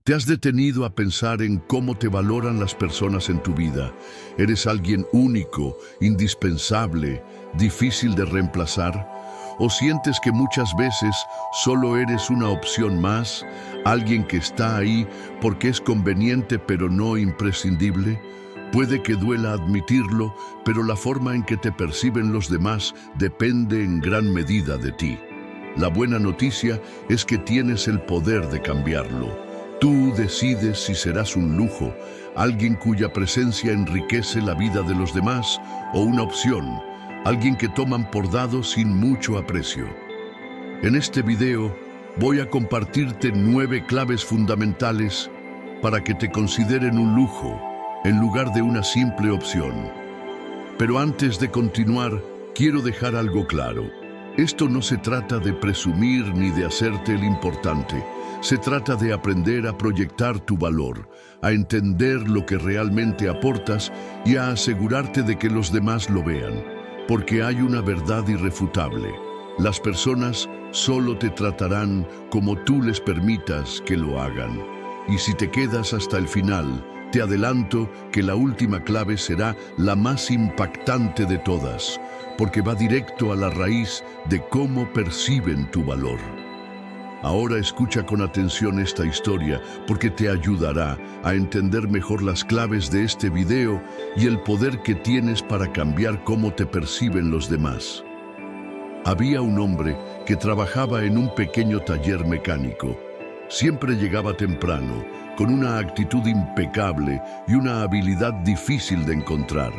¿Te has detenido a pensar en cómo te valoran las personas en tu vida? ¿Eres alguien único, indispensable, difícil de reemplazar? ¿O sientes que muchas veces solo eres una opción más, alguien que está ahí porque es conveniente pero no imprescindible? Puede que duela admitirlo, pero la forma en que te perciben los demás depende en gran medida de ti. La buena noticia es que tienes el poder de cambiarlo. Tú decides si serás un lujo, alguien cuya presencia enriquece la vida de los demás, o una opción, alguien que toman por dado sin mucho aprecio. En este video voy a compartirte 9 claves fundamentales para que te consideren un lujo en lugar de una simple opción. Pero antes de continuar, quiero dejar algo claro. Esto no se trata de presumir ni de hacerte el importante. Se trata de aprender a proyectar tu valor, a entender lo que realmente aportas y a asegurarte de que los demás lo vean. Porque hay una verdad irrefutable. Las personas solo te tratarán como tú les permitas que lo hagan. Y si te quedas hasta el final, te adelanto que la última clave será la más impactante de todas, porque va directo a la raíz de cómo perciben tu valor. Ahora escucha con atención esta historia porque te ayudará a entender mejor las claves de este video y el poder que tienes para cambiar cómo te perciben los demás. Había un hombre que trabajaba en un pequeño taller mecánico. Siempre llegaba temprano, con una actitud impecable y una habilidad difícil de encontrar.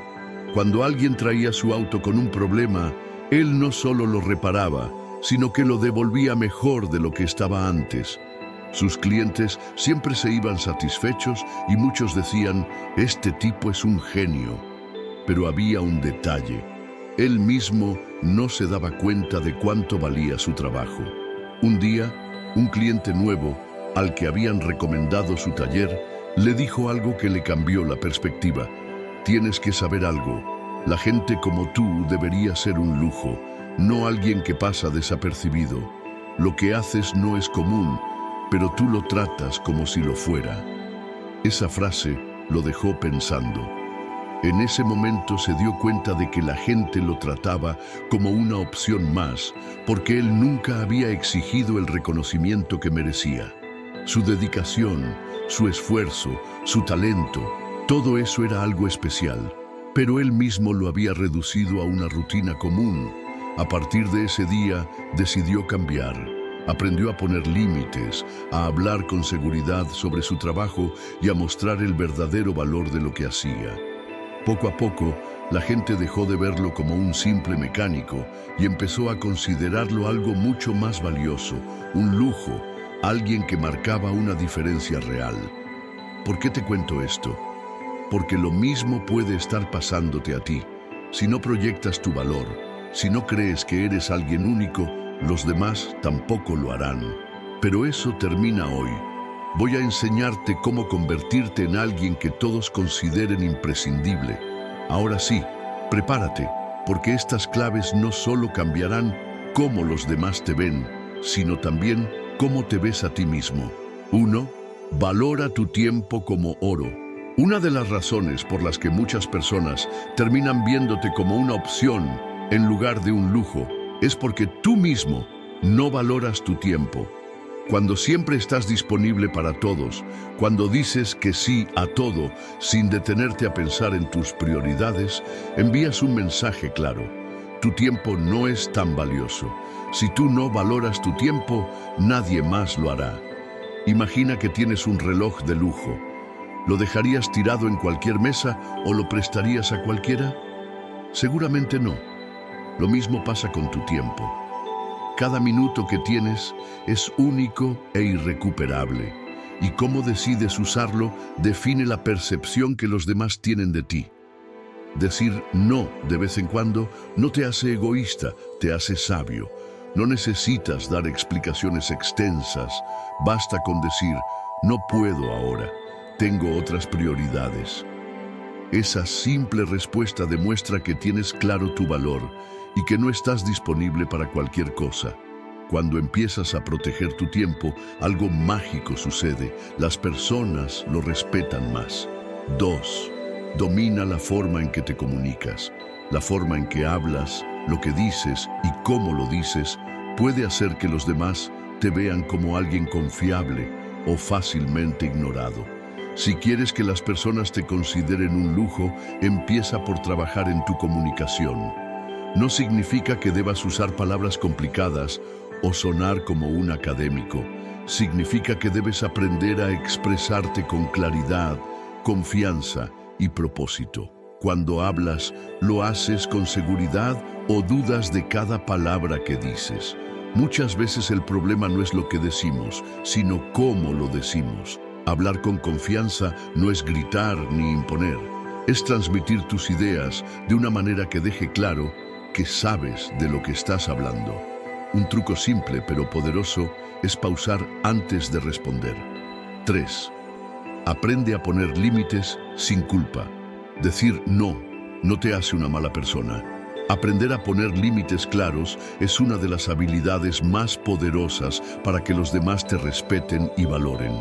Cuando alguien traía su auto con un problema, él no solo lo reparaba, sino que lo devolvía mejor de lo que estaba antes. Sus clientes siempre se iban satisfechos y muchos decían, este tipo es un genio. Pero había un detalle. Él mismo no se daba cuenta de cuánto valía su trabajo. Un día, un cliente nuevo, al que habían recomendado su taller, le dijo algo que le cambió la perspectiva. Tienes que saber algo. La gente como tú debería ser un lujo, no alguien que pasa desapercibido. Lo que haces no es común, pero tú lo tratas como si lo fuera. Esa frase lo dejó pensando. En ese momento se dio cuenta de que la gente lo trataba como una opción más, porque él nunca había exigido el reconocimiento que merecía. Su dedicación, su esfuerzo, su talento, todo eso era algo especial, pero él mismo lo había reducido a una rutina común. A partir de ese día, decidió cambiar. Aprendió a poner límites, a hablar con seguridad sobre su trabajo y a mostrar el verdadero valor de lo que hacía. Poco a poco, la gente dejó de verlo como un simple mecánico y empezó a considerarlo algo mucho más valioso, un lujo, alguien que marcaba una diferencia real. ¿Por qué te cuento esto? Porque lo mismo puede estar pasándote a ti. Si no proyectas tu valor, si no crees que eres alguien único, los demás tampoco lo harán. Pero eso termina hoy. Voy a enseñarte cómo convertirte en alguien que todos consideren imprescindible. Ahora sí, prepárate, porque estas claves no solo cambiarán cómo los demás te ven, sino también cómo te ves a ti mismo. 1. Valora tu tiempo como oro. Una de las razones por las que muchas personas terminan viéndote como una opción en lugar de un lujo es porque tú mismo no valoras tu tiempo. Cuando siempre estás disponible para todos, cuando dices que sí a todo sin detenerte a pensar en tus prioridades, envías un mensaje claro. Tu tiempo no es tan valioso. Si tú no valoras tu tiempo, nadie más lo hará. Imagina que tienes un reloj de lujo. ¿Lo dejarías tirado en cualquier mesa o lo prestarías a cualquiera? Seguramente no. Lo mismo pasa con tu tiempo. Cada minuto que tienes es único e irrecuperable, y cómo decides usarlo define la percepción que los demás tienen de ti. Decir no de vez en cuando no te hace egoísta, te hace sabio. No necesitas dar explicaciones extensas, basta con decir, no puedo ahora, tengo otras prioridades. Esa simple respuesta demuestra que tienes claro tu valor y que no estás disponible para cualquier cosa. Cuando empiezas a proteger tu tiempo, algo mágico sucede. Las personas lo respetan más. 2. Domina la forma en que te comunicas. La forma en que hablas, lo que dices y cómo lo dices puede hacer que los demás te vean como alguien confiable o fácilmente ignorado. Si quieres que las personas te consideren un lujo, empieza por trabajar en tu comunicación. No significa que debas usar palabras complicadas o sonar como un académico. Significa que debes aprender a expresarte con claridad, confianza y propósito. Cuando hablas, ¿lo haces con seguridad o dudas de cada palabra que dices? Muchas veces el problema no es lo que decimos, sino cómo lo decimos. Hablar con confianza no es gritar ni imponer, es transmitir tus ideas de una manera que deje claro que sabes de lo que estás hablando. Un truco simple pero poderoso es pausar antes de responder. 3. Aprende a poner límites sin culpa. Decir no te hace una mala persona. Aprender a poner límites claros es una de las habilidades más poderosas para que los demás te respeten y valoren.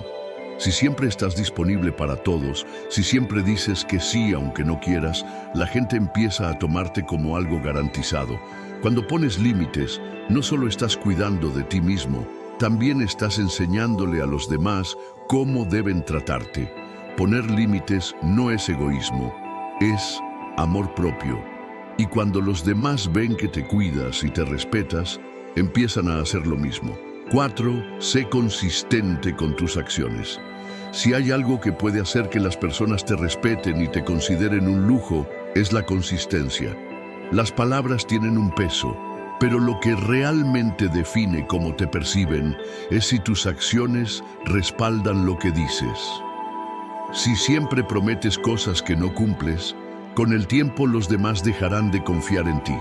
Si siempre estás disponible para todos, si siempre dices que sí aunque no quieras, la gente empieza a tomarte como algo garantizado. Cuando pones límites, no solo estás cuidando de ti mismo, también estás enseñándole a los demás cómo deben tratarte. Poner límites no es egoísmo, es amor propio. Y cuando los demás ven que te cuidas y te respetas, empiezan a hacer lo mismo. 4. Sé consistente con tus acciones. Si hay algo que puede hacer que las personas te respeten y te consideren un lujo, es la consistencia. Las palabras tienen un peso, pero lo que realmente define cómo te perciben es si tus acciones respaldan lo que dices. Si siempre prometes cosas que no cumples, con el tiempo los demás dejarán de confiar en ti.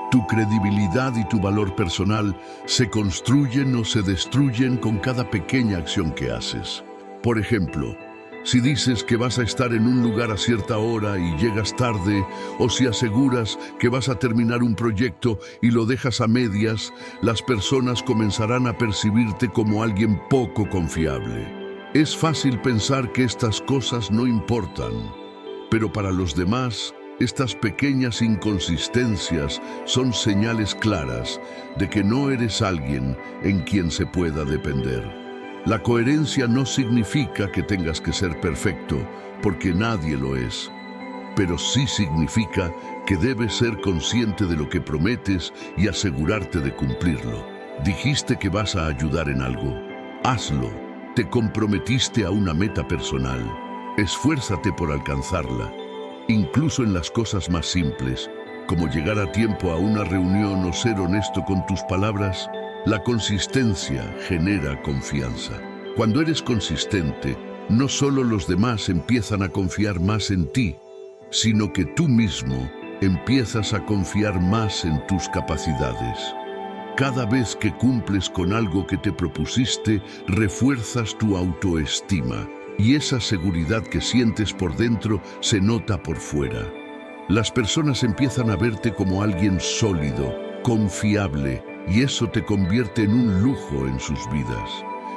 Tu credibilidad y tu valor personal se construyen o se destruyen con cada pequeña acción que haces. Por ejemplo, si dices que vas a estar en un lugar a cierta hora y llegas tarde, o si aseguras que vas a terminar un proyecto y lo dejas a medias, las personas comenzarán a percibirte como alguien poco confiable. Es fácil pensar que estas cosas no importan, pero para los demás, estas pequeñas inconsistencias son señales claras de que no eres alguien en quien se pueda depender. La coherencia no significa que tengas que ser perfecto, porque nadie lo es, pero sí significa que debes ser consciente de lo que prometes y asegurarte de cumplirlo. Dijiste que vas a ayudar en algo. Hazlo. Te comprometiste a una meta personal. Esfuérzate por alcanzarla. Incluso en las cosas más simples, como llegar a tiempo a una reunión o ser honesto con tus palabras, la consistencia genera confianza. Cuando eres consistente, no solo los demás empiezan a confiar más en ti, sino que tú mismo empiezas a confiar más en tus capacidades. Cada vez que cumples con algo que te propusiste, refuerzas tu autoestima. Y esa seguridad que sientes por dentro se nota por fuera. Las personas empiezan a verte como alguien sólido, confiable, y eso te convierte en un lujo en sus vidas.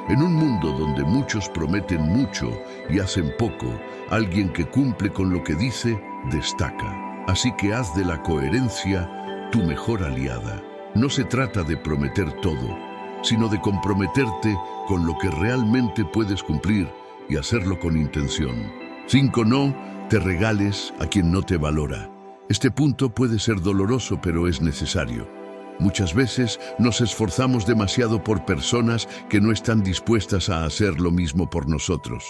En un mundo donde muchos prometen mucho y hacen poco, alguien que cumple con lo que dice, destaca. Así que haz de la coherencia tu mejor aliada. No se trata de prometer todo, sino de comprometerte con lo que realmente puedes cumplir y hacerlo con intención. 5. No te regales a quien no te valora. Este punto puede ser doloroso, pero es necesario. Muchas veces nos esforzamos demasiado por personas que no están dispuestas a hacer lo mismo por nosotros.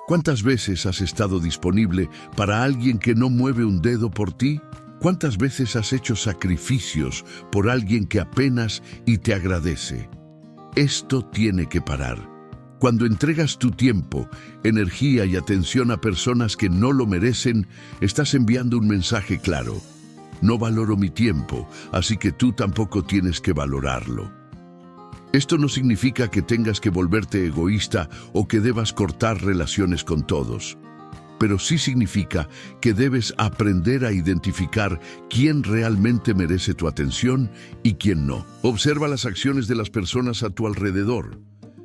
¿Cuántas veces has estado disponible para alguien que no mueve un dedo por ti? ¿Cuántas veces has hecho sacrificios por alguien que apenas y te agradece? Esto tiene que parar. Cuando entregas tu tiempo, energía y atención a personas que no lo merecen, estás enviando un mensaje claro. No valoro mi tiempo, así que tú tampoco tienes que valorarlo. Esto no significa que tengas que volverte egoísta o que debas cortar relaciones con todos. pero sí significa que debes aprender a identificar quién realmente merece tu atención y quién no. Observa las acciones de las personas a tu alrededor.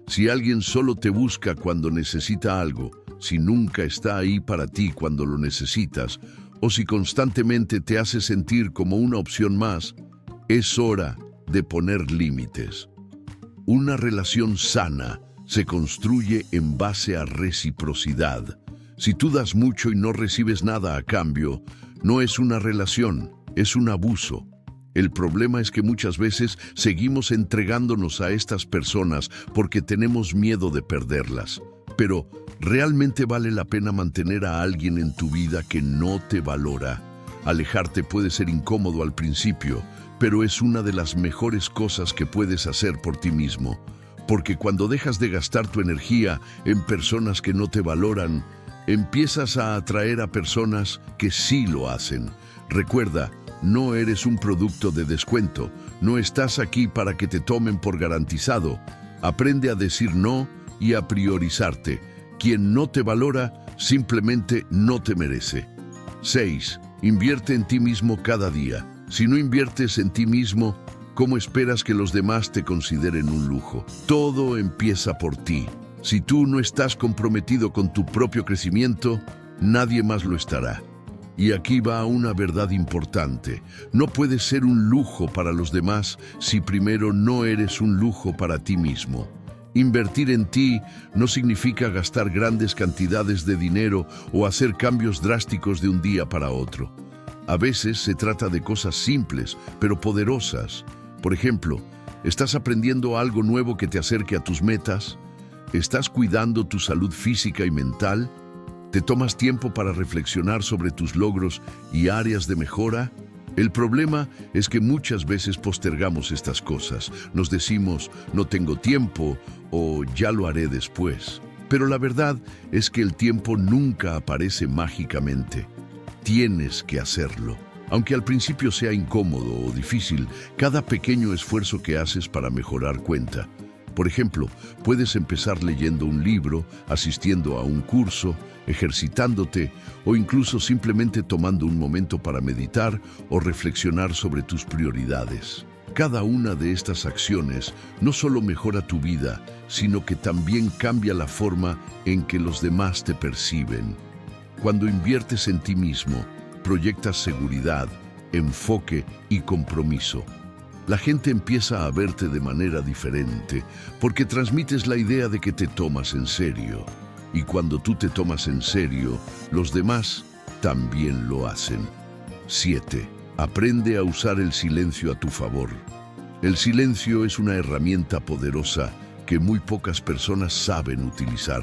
Si alguien solo te busca cuando necesita algo, si nunca está ahí para ti cuando lo necesitas, o si constantemente te hace sentir como una opción más, es hora de poner límites. Una relación sana se construye en base a reciprocidad. Si tú das mucho y no recibes nada a cambio, no es una relación, es un abuso. El problema es que muchas veces seguimos entregándonos a estas personas porque tenemos miedo de perderlas. Pero, ¿realmente vale la pena mantener a alguien en tu vida que no te valora? Alejarte puede ser incómodo al principio, pero es una de las mejores cosas que puedes hacer por ti mismo. Porque cuando dejas de gastar tu energía en personas que no te valoran, empiezas a atraer a personas que sí lo hacen. Recuerda, no eres un producto de descuento, no estás aquí para que te tomen por garantizado. Aprende a decir no y a priorizarte. Quien no te valora simplemente no te merece. 6. Invierte en ti mismo cada día. Si no inviertes en ti mismo, ¿cómo esperas que los demás te consideren un lujo? Todo empieza por ti. Si tú no estás comprometido con tu propio crecimiento, nadie más lo estará. Y aquí va una verdad importante. No puedes ser un lujo para los demás si primero no eres un lujo para ti mismo. Invertir en ti no significa gastar grandes cantidades de dinero o hacer cambios drásticos de un día para otro. A veces se trata de cosas simples, pero poderosas. Por ejemplo, ¿estás aprendiendo algo nuevo que te acerque a tus metas? ¿Estás cuidando tu salud física y mental? ¿Te tomas tiempo para reflexionar sobre tus logros y áreas de mejora? El problema es que muchas veces postergamos estas cosas. Nos decimos, no tengo tiempo o ya lo haré después. Pero la verdad es que el tiempo nunca aparece mágicamente. Tienes que hacerlo. Aunque al principio sea incómodo o difícil, cada pequeño esfuerzo que haces para mejorar cuenta. Por ejemplo, puedes empezar leyendo un libro, asistiendo a un curso, ejercitándote o incluso simplemente tomando un momento para meditar o reflexionar sobre tus prioridades. Cada una de estas acciones no solo mejora tu vida, sino que también cambia la forma en que los demás te perciben. Cuando inviertes en ti mismo, proyectas seguridad, enfoque y compromiso. La gente empieza a verte de manera diferente porque transmites la idea de que te tomas en serio. Y cuando tú te tomas en serio, los demás también lo hacen. 7. Aprende a usar el silencio a tu favor. El silencio es una herramienta poderosa que muy pocas personas saben utilizar.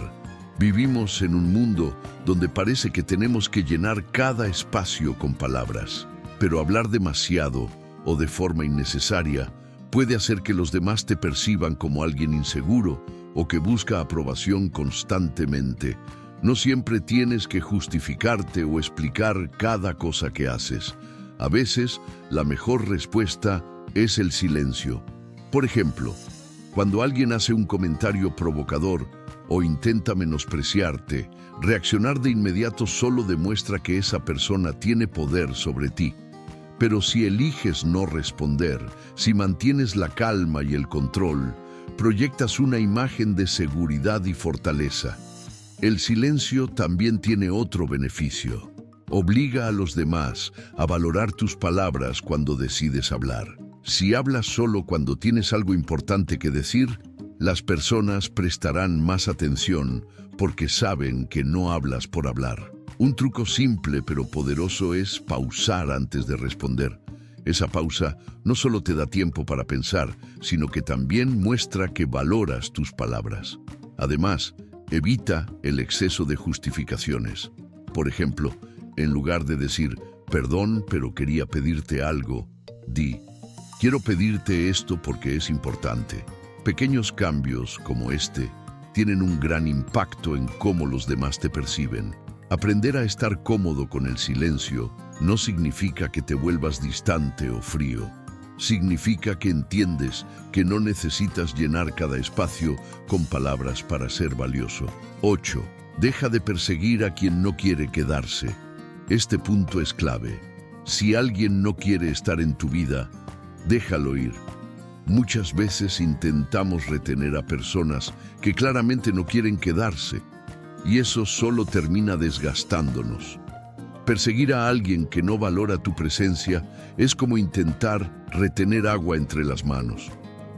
Vivimos en un mundo donde parece que tenemos que llenar cada espacio con palabras, pero hablar demasiado o de forma innecesaria puede hacer que los demás te perciban como alguien inseguro o que busca aprobación constantemente. No siempre tienes que justificarte o explicar cada cosa que haces. A veces, la mejor respuesta es el silencio. Por ejemplo, cuando alguien hace un comentario provocador o intenta menospreciarte, reaccionar de inmediato solo demuestra que esa persona tiene poder sobre ti. Pero si eliges no responder, si mantienes la calma y el control, proyectas una imagen de seguridad y fortaleza. El silencio también tiene otro beneficio. Obliga a los demás a valorar tus palabras cuando decides hablar. Si hablas solo cuando tienes algo importante que decir, las personas prestarán más atención porque saben que no hablas por hablar. Un truco simple pero poderoso es pausar antes de responder. Esa pausa no solo te da tiempo para pensar, sino que también muestra que valoras tus palabras. Además, evita el exceso de justificaciones. Por ejemplo, en lugar de decir, perdón, pero quería pedirte algo, di, quiero pedirte esto porque es importante. Pequeños cambios como este tienen un gran impacto en cómo los demás te perciben. Aprender a estar cómodo con el silencio no significa que te vuelvas distante o frío. Significa que entiendes que no necesitas llenar cada espacio con palabras para ser valioso. 8. Deja de perseguir a quien no quiere quedarse. Este punto es clave. Si alguien no quiere estar en tu vida, déjalo ir. Muchas veces intentamos retener a personas que claramente no quieren quedarse, y eso solo termina desgastándonos. Perseguir a alguien que no valora tu presencia es como intentar retener agua entre las manos.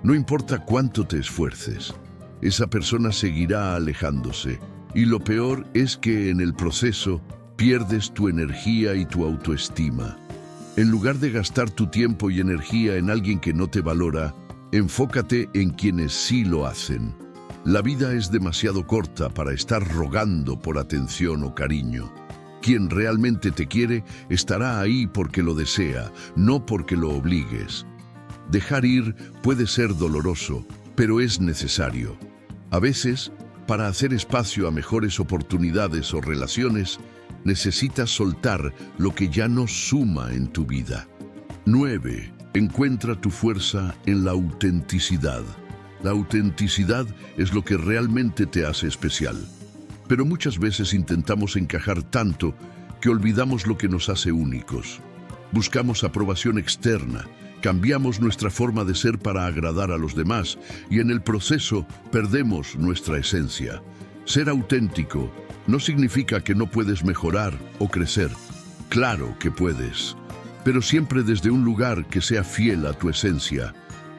No importa cuánto te esfuerces, esa persona seguirá alejándose, y lo peor es que en el proceso pierdes tu energía y tu autoestima. En lugar de gastar tu tiempo y energía en alguien que no te valora, enfócate en quienes sí lo hacen. La vida es demasiado corta para estar rogando por atención o cariño. Quien realmente te quiere estará ahí porque lo desea, no porque lo obligues. Dejar ir puede ser doloroso, pero es necesario. A veces, para hacer espacio a mejores oportunidades o relaciones, necesitas soltar lo que ya no suma en tu vida. 9. Encuentra tu fuerza en la autenticidad. La autenticidad es lo que realmente te hace especial. Pero muchas veces intentamos encajar tanto que olvidamos lo que nos hace únicos. Buscamos aprobación externa, cambiamos nuestra forma de ser para agradar a los demás y en el proceso perdemos nuestra esencia. Ser auténtico no significa que no puedes mejorar o crecer. Claro que puedes, pero siempre desde un lugar que sea fiel a tu esencia,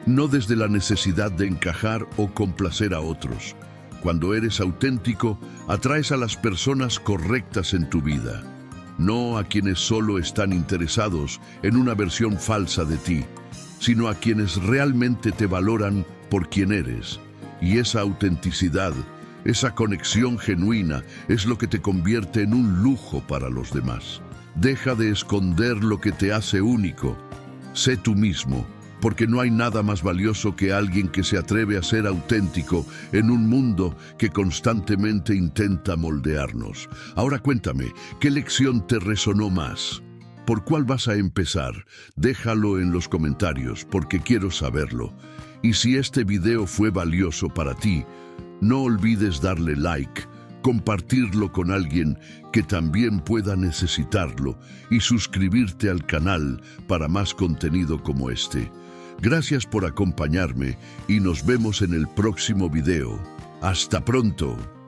no desde la necesidad de encajar o complacer a otros. Cuando eres auténtico, atraes a las personas correctas en tu vida, no a quienes solo están interesados en una versión falsa de ti, sino a quienes realmente te valoran por quien eres. Y esa autenticidad, esa conexión genuina, es lo que te convierte en un lujo para los demás. Deja de esconder lo que te hace único. Sé tú mismo, porque no hay nada más valioso que alguien que se atreve a ser auténtico en un mundo que constantemente intenta moldearnos. Ahora cuéntame, ¿qué lección te resonó más? ¿Por cuál vas a empezar? Déjalo en los comentarios, porque quiero saberlo. Y si este video fue valioso para ti, no olvides darle like, compartirlo con alguien que también pueda necesitarlo y suscribirte al canal para más contenido como este. Gracias por acompañarme y nos vemos en el próximo video. ¡Hasta pronto!